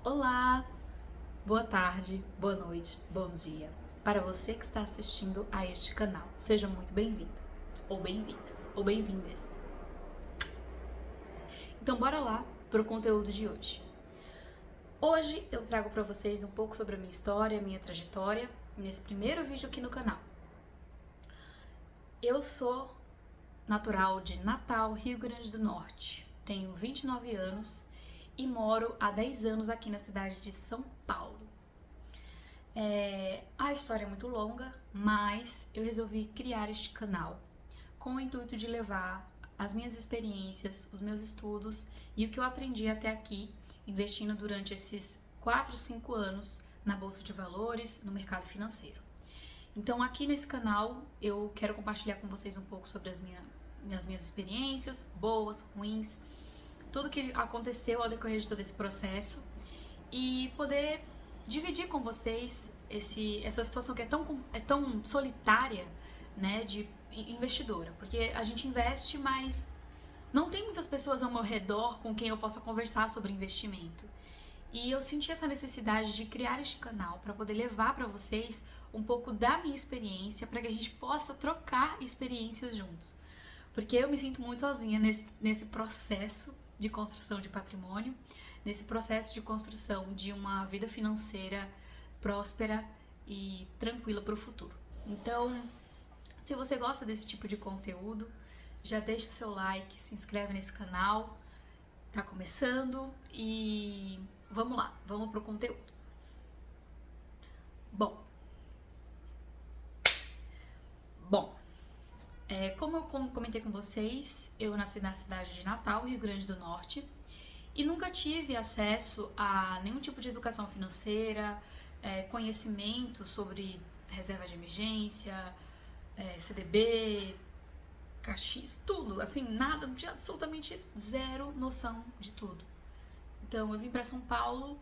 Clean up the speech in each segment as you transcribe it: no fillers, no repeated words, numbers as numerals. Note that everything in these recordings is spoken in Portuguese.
Olá, boa tarde, boa noite, bom dia. Para você que está assistindo a este canal, seja muito bem-vinda, ou bem-vinda, ou bem-vindas. Então bora lá para o conteúdo de hoje. Hoje eu trago para vocês um pouco sobre a minha história, a minha trajetória, nesse primeiro vídeo aqui no canal. Eu sou natural de Natal, Rio Grande do Norte. Tenho 29 anos e moro há 10 anos aqui na cidade de São Paulo. A história é muito longa, mas eu resolvi criar este canal com o intuito de levar as minhas experiências, os meus estudos e o que eu aprendi até aqui, investindo durante esses 4, 5 anos na Bolsa de Valores, no mercado financeiro. Então aqui nesse canal eu quero compartilhar com vocês um pouco sobre as minhas experiências, boas, ruins, tudo que aconteceu ao decorrer de todo esse processo e poder dividir com vocês essa situação que é tão solitária, né, de investidora, porque a gente investe, mas não tem muitas pessoas ao meu redor com quem eu possa conversar sobre investimento. E eu senti essa necessidade de criar este canal para poder levar para vocês um pouco da minha experiência, para que a gente possa trocar experiências juntos. Porque eu me sinto muito sozinha nesse processo de construção de patrimônio, nesse processo de construção de uma vida financeira próspera e tranquila para o futuro. Então, se você gosta desse tipo de conteúdo, já deixa seu like, se inscreve nesse canal, tá começando e vamos lá, vamos pro conteúdo. Bom, como eu comentei com vocês, eu nasci na cidade de Natal, Rio Grande do Norte, e nunca tive acesso a nenhum tipo de educação financeira, conhecimento sobre reserva de emergência, CDB, CAX, tudo, assim, nada, não tinha absolutamente zero noção de tudo. Então eu vim para São Paulo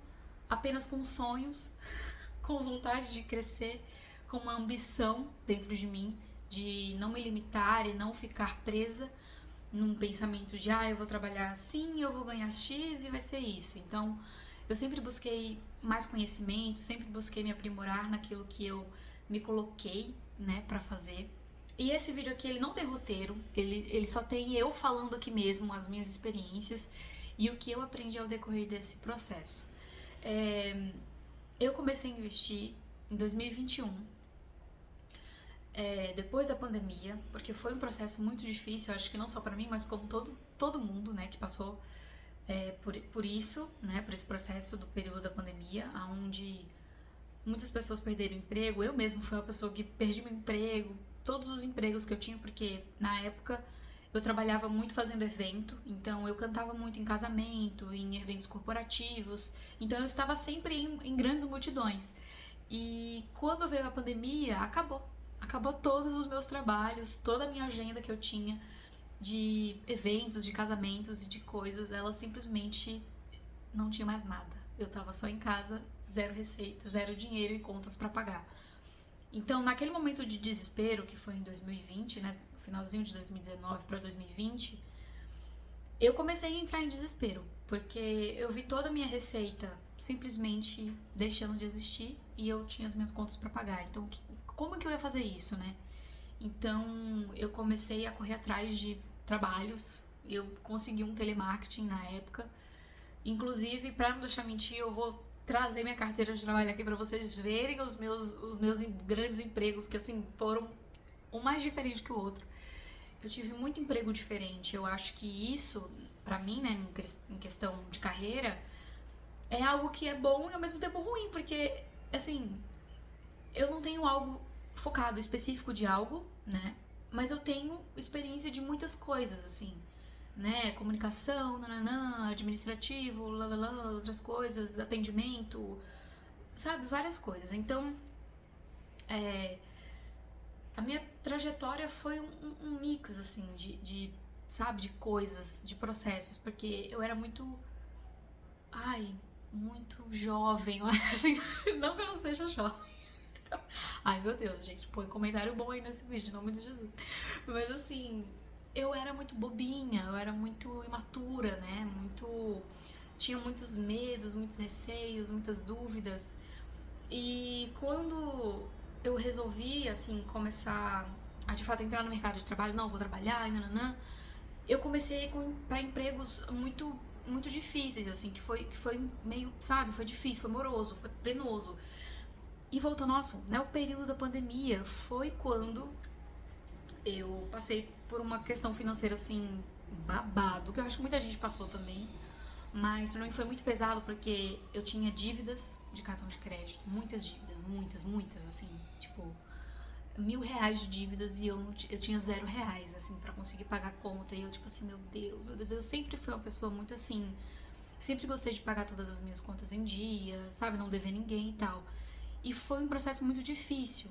apenas com sonhos, com vontade de crescer, com uma ambição dentro de mim de não me limitar e não ficar presa num pensamento de eu vou trabalhar assim, eu vou ganhar X e vai ser isso. Então eu sempre busquei mais conhecimento, sempre busquei me aprimorar naquilo que eu me coloquei, né, pra fazer. E esse vídeo aqui, ele não tem roteiro, ele só tem eu falando aqui mesmo as minhas experiências e o que eu aprendi ao decorrer desse processo. Eu comecei a investir em 2021, depois da pandemia, porque foi um processo muito difícil, acho que não só pra mim, mas como todo mundo, né, que passou por isso, né, por esse processo do período da pandemia, onde muitas pessoas perderam emprego. Eu mesma fui uma pessoa que perdi meu emprego, todos os empregos que eu tinha, porque na época eu trabalhava muito fazendo evento, então eu cantava muito em casamento, em eventos corporativos, então eu estava sempre em grandes multidões. E quando veio a pandemia, acabou todos os meus trabalhos, toda a minha agenda que eu tinha de eventos, de casamentos e de coisas, ela simplesmente não tinha mais nada. Eu tava só em casa, zero receita, zero dinheiro e contas para pagar. Então, naquele momento de desespero, que foi em 2020, né, finalzinho de 2019 para 2020, eu comecei a entrar em desespero, porque eu vi toda a minha receita simplesmente deixando de existir e eu tinha as minhas contas para pagar. Então, como que eu ia fazer isso, né? Então, eu comecei a correr atrás de trabalhos. Eu consegui um telemarketing na época. Inclusive, para não deixar mentir, eu vou trazer minha carteira de trabalho aqui para vocês verem os meus grandes empregos, que assim, foram um mais diferente que o outro. Eu tive muito emprego diferente. Eu acho que isso, pra mim, né, em questão de carreira, é algo que é bom e ao mesmo tempo ruim, porque, assim, eu não tenho algo focado, específico de algo, né, mas eu tenho experiência de muitas coisas, assim, né, comunicação, nananã, administrativo, lalala, outras coisas, atendimento, sabe, várias coisas. Então, a minha trajetória foi um mix, assim, sabe, de coisas, de processos, porque eu era muito jovem, assim, não que eu não seja jovem. Ai, meu Deus, gente, põe comentário bom aí nesse vídeo, em nome de Jesus. Mas assim, eu era muito bobinha, eu era muito imatura, né? Muito tinha muitos medos, muitos receios, muitas dúvidas. E quando eu resolvi, assim, começar a de fato entrar no mercado de trabalho, não, vou trabalhar, e nananã, eu comecei para empregos muito difíceis, assim, que foi meio, sabe, foi difícil, foi moroso, foi penoso. E voltando ao assunto, né, o período da pandemia foi quando eu passei por uma questão financeira, assim, babado, que eu acho que muita gente passou também, mas pra mim foi muito pesado porque eu tinha dívidas de cartão de crédito, muitas dívidas, muitas, assim, tipo, R$ 1.000 de dívidas e eu tinha R$ 0, assim, pra conseguir pagar a conta. E eu, tipo assim, meu Deus, eu sempre fui uma pessoa muito assim, sempre gostei de pagar todas as minhas contas em dia, sabe, não dever ninguém e tal. E foi um processo muito difícil.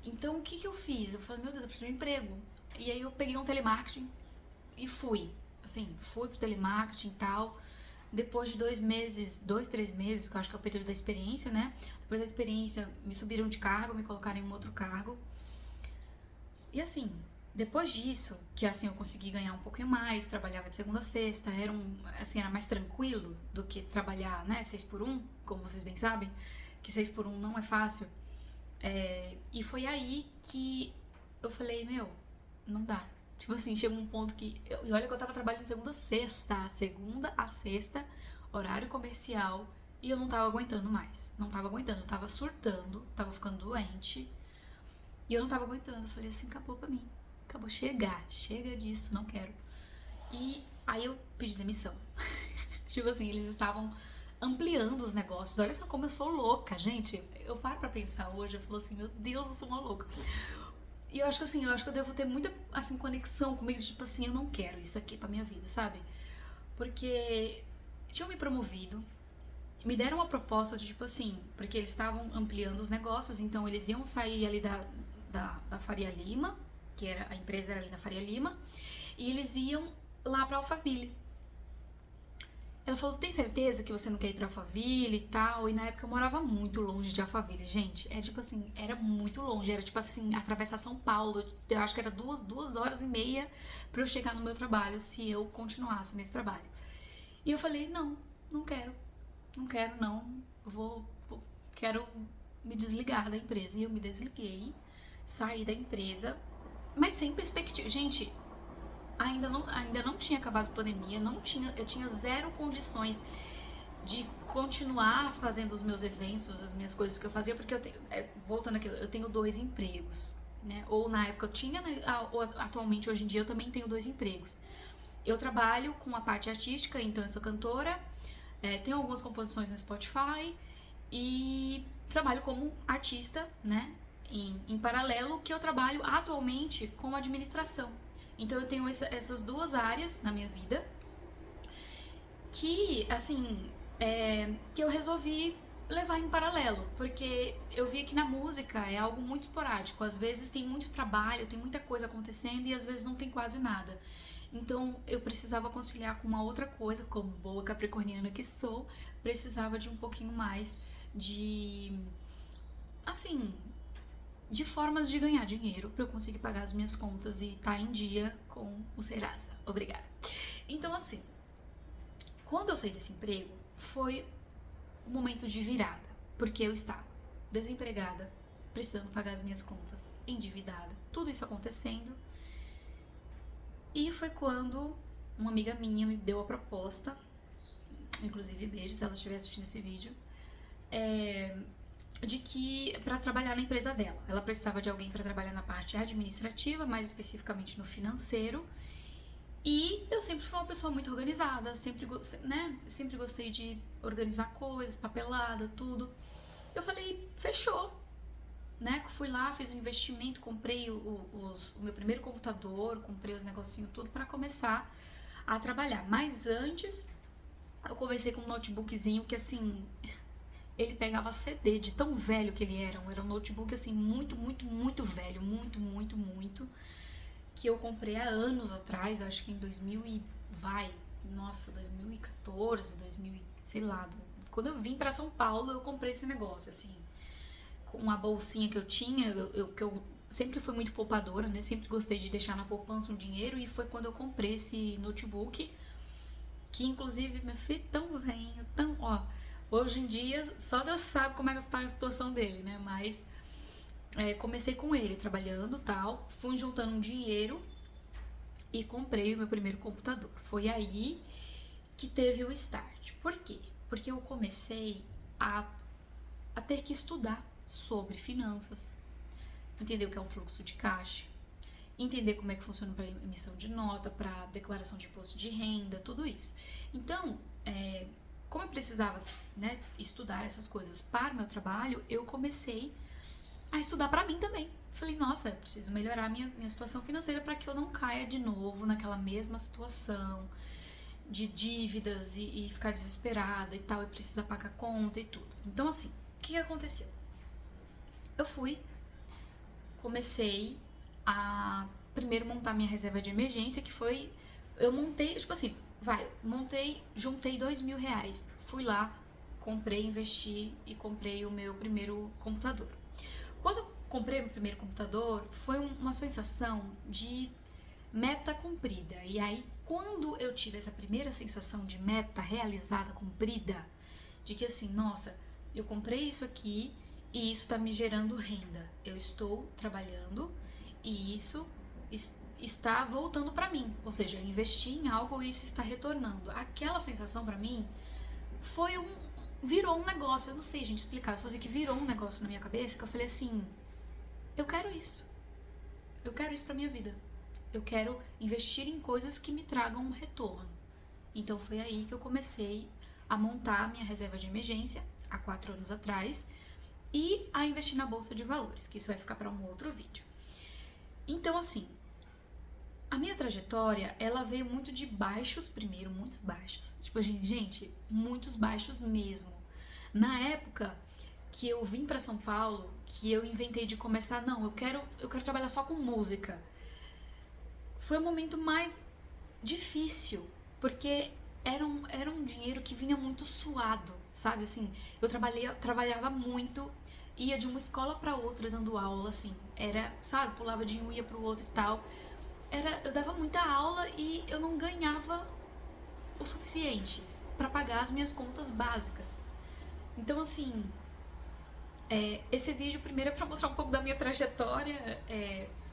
Então, o que que eu fiz? Eu falei, meu Deus, eu preciso de um emprego. E aí eu peguei um telemarketing e fui. Assim, fui pro telemarketing e tal. Depois de 2 meses, 3 meses, que eu acho que é o período da experiência, né? Depois da experiência, me subiram de cargo, me colocaram em um outro cargo. E assim, depois disso, que assim eu consegui ganhar um pouquinho mais, trabalhava de segunda a sexta, era mais tranquilo do que trabalhar, né, 6 por 1, como vocês bem sabem, que 6 por 1 não é fácil. E foi aí que eu falei, meu, não dá. Tipo assim, chegou um ponto que. E olha que eu tava trabalhando de segunda a sexta, horário comercial, e eu não tava aguentando mais. Não tava aguentando, eu tava surtando, tava ficando doente, e eu não tava aguentando. Eu falei assim, acabou pra mim. Acabou, chega disso, não quero. E aí eu pedi demissão. Tipo assim, eles estavam ampliando os negócios. Olha só como eu sou louca, gente. Eu paro pra pensar hoje, eu falo assim, meu Deus, eu sou uma louca. E eu acho que assim, eu acho que eu devo ter muita assim, conexão comigo, tipo assim, eu não quero isso aqui pra minha vida, sabe? Porque tinham me promovido, me deram uma proposta de tipo assim, porque eles estavam ampliando os negócios, então eles iam sair ali da Faria Lima, que era a empresa era ali na Faria Lima, e eles iam lá pra Alphaville. Ela falou, tem certeza que você não quer ir pra Alphaville e tal? E na época eu morava muito longe de Alphaville, gente. É tipo assim, era muito longe. Era tipo assim, atravessar São Paulo. Eu acho que era 2 horas e meia pra eu chegar no meu trabalho se eu continuasse nesse trabalho. E eu falei, não, não quero. Não quero, não. Quero me desligar da empresa. E eu me desliguei, saí da empresa, mas sem perspectiva. Gente, ainda não tinha acabado a pandemia, eu tinha zero condições de continuar fazendo os meus eventos, as minhas coisas que eu fazia, porque voltando aqui, eu tenho 2 empregos, né? Ou na época eu tinha, né? Ou atualmente, hoje em dia, eu também tenho 2 empregos. Eu trabalho com a parte artística, então eu sou cantora, tenho algumas composições no Spotify e trabalho como artista, né? Em paralelo, que eu trabalho atualmente com administração. Então eu tenho essas 2 áreas na minha vida que, assim, que eu resolvi levar em paralelo, porque eu vi que na música é algo muito esporádico. Às vezes tem muito trabalho, tem muita coisa acontecendo e às vezes não tem quase nada. Então eu precisava conciliar com uma outra coisa, como boa capricorniana que sou, precisava de um pouquinho mais de, assim, de formas de ganhar dinheiro para eu conseguir pagar as minhas contas e estar em dia com o Serasa. Obrigada. Então, assim, quando eu saí desse emprego, foi um momento de virada, porque eu estava desempregada, precisando pagar as minhas contas, endividada, tudo isso acontecendo. E foi quando uma amiga minha me deu a proposta, inclusive beijo se ela estiver assistindo esse vídeo, de que para trabalhar na empresa dela. Ela precisava de alguém para trabalhar na parte administrativa, mais especificamente no financeiro. E eu sempre fui uma pessoa muito organizada, sempre gostei de organizar coisas, papelada, tudo. Eu falei, fechou, né? Fui lá, fiz um investimento, comprei o meu primeiro computador, comprei os negocinhos tudo para começar a trabalhar. Mas antes, eu comecei com um notebookzinho que assim, ele pegava CD de tão velho que ele era. Era um notebook assim muito velho, muito, que eu comprei há anos atrás, acho que em 2014, 2000, sei lá. Quando eu vim pra São Paulo, eu comprei esse negócio, assim, com uma bolsinha que eu tinha, que eu sempre fui muito poupadora, né? Sempre gostei de deixar na poupança um dinheiro, e foi quando eu comprei esse notebook. que inclusive meu filho tão velho, tão, ó, hoje em dia só Deus sabe como é que está a situação dele, né? Mas comecei com ele trabalhando, tal, fui juntando um dinheiro e comprei o meu primeiro computador. Foi aí que teve o start. Por quê? Porque eu comecei a ter que estudar sobre finanças, entender o que é um fluxo de caixa, entender como é que funciona para emissão de nota, para declaração de imposto de renda, tudo isso. Então, como eu precisava, né, estudar essas coisas para o meu trabalho, eu comecei a estudar para mim também. Falei, nossa, eu preciso melhorar minha situação financeira para que eu não caia de novo naquela mesma situação de dívidas e ficar desesperada e tal, e precisar pagar conta e tudo. Então, assim, o que aconteceu? Eu comecei a primeiro montar minha reserva de emergência, que foi, eu montei, tipo assim, juntei R$ 2.000, fui lá, comprei, investi e comprei o meu primeiro computador. Quando eu comprei meu primeiro computador, foi uma sensação de meta cumprida. E aí, quando eu tive essa primeira sensação de meta realizada, cumprida, de que assim, nossa, eu comprei isso aqui e isso tá me gerando renda. Eu estou trabalhando e isso está voltando para mim. Ou seja, eu investi em algo e isso está retornando. Aquela sensação para mim virou um negócio. Eu não sei, gente, explicar. Eu só sei que virou um negócio na minha cabeça que eu falei assim, eu quero isso. Eu quero isso pra minha vida. Eu quero investir em coisas que me tragam um retorno. Então foi aí que eu comecei a montar a minha reserva de emergência, há 4 anos atrás, e a investir na bolsa de valores, que isso vai ficar para um outro vídeo. Então, assim, a minha trajetória, ela veio muito de baixos primeiro, muitos baixos. Tipo, gente, muitos baixos mesmo. Na época que eu vim para São Paulo, que eu inventei de começar, não, eu quero trabalhar só com música. Foi o momento mais difícil, porque era um dinheiro que vinha muito suado, sabe? Assim, eu trabalhava muito, ia de uma escola para outra dando aula, assim, era, sabe? Pulava de um, ia pro outro e tal. Eu dava muita aula e eu não ganhava o suficiente para pagar as minhas contas básicas. Então, assim, esse vídeo primeiro é para mostrar um pouco da minha trajetória.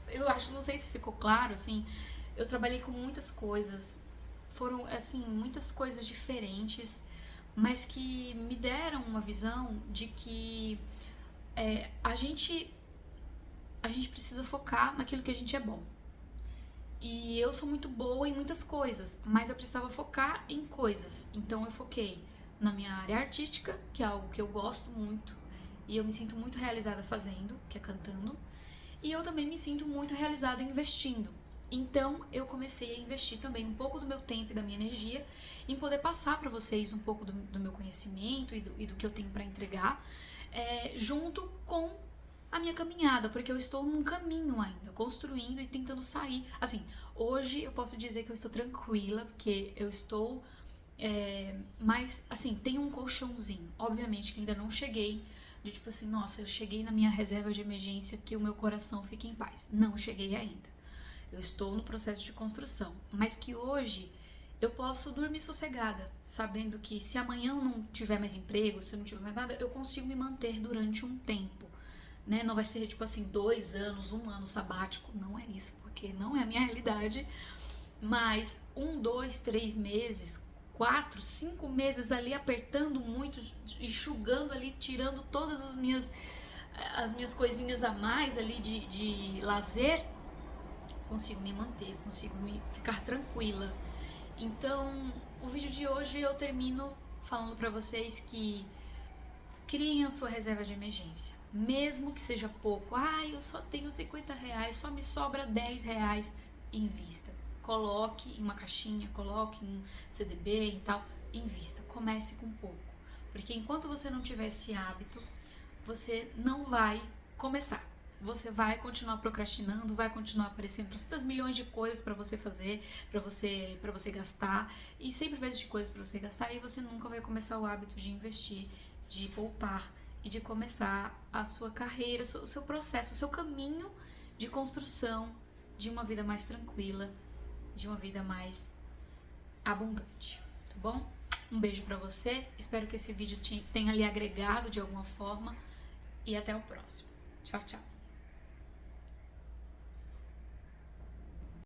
Eu acho, não sei se ficou claro, assim, eu trabalhei com muitas coisas, foram, assim, muitas coisas diferentes, mas que me deram uma visão de que a gente precisa focar naquilo que a gente é bom. E eu sou muito boa em muitas coisas, mas eu precisava focar em coisas. Então eu foquei na minha área artística, que é algo que eu gosto muito, e eu me sinto muito realizada fazendo, que é cantando. E eu também me sinto muito realizada investindo. Então eu comecei a investir também um pouco do meu tempo e da minha energia em poder passar para vocês um pouco do meu conhecimento e do que eu tenho para entregar, junto com a minha caminhada, porque eu estou num caminho ainda, construindo e tentando sair. Assim, hoje eu posso dizer que eu estou tranquila, porque eu estou mas, assim, tem um colchãozinho. Obviamente que ainda não cheguei de tipo assim, nossa, eu cheguei na minha reserva de emergência que o meu coração fique em paz. Não cheguei ainda. Eu estou no processo de construção. Mas que hoje eu posso dormir sossegada, sabendo que se amanhã eu não tiver mais emprego, se eu não tiver mais nada, eu consigo me manter durante um tempo. Né? Não vai ser tipo assim, 2 anos, 1 ano sabático. Não é isso, porque não é a minha realidade. Mas 1, 2, 3 meses, 4, 5 meses ali apertando muito, enxugando ali, tirando todas as minhas coisinhas a mais ali de lazer, consigo me manter, consigo ficar tranquila. Então, o vídeo de hoje eu termino falando pra vocês que criem a sua reserva de emergência. Mesmo que seja pouco, eu só tenho R$50, só me sobra R$10, invista. Coloque em uma caixinha, coloque em CDB e tal, invista. Comece com pouco. Porque enquanto você não tiver esse hábito, você não vai começar. Você vai continuar procrastinando, vai continuar aparecendo 300 milhões de coisas para você fazer, para você gastar, e sempre vezes de coisas para você gastar, e você nunca vai começar o hábito de investir, de poupar e de começar a sua carreira, o seu processo, o seu caminho de construção de uma vida mais tranquila, de uma vida mais abundante. tá bom? Um beijo pra você, espero que esse vídeo tenha lhe agregado de alguma forma e até o próximo. Tchau, tchau!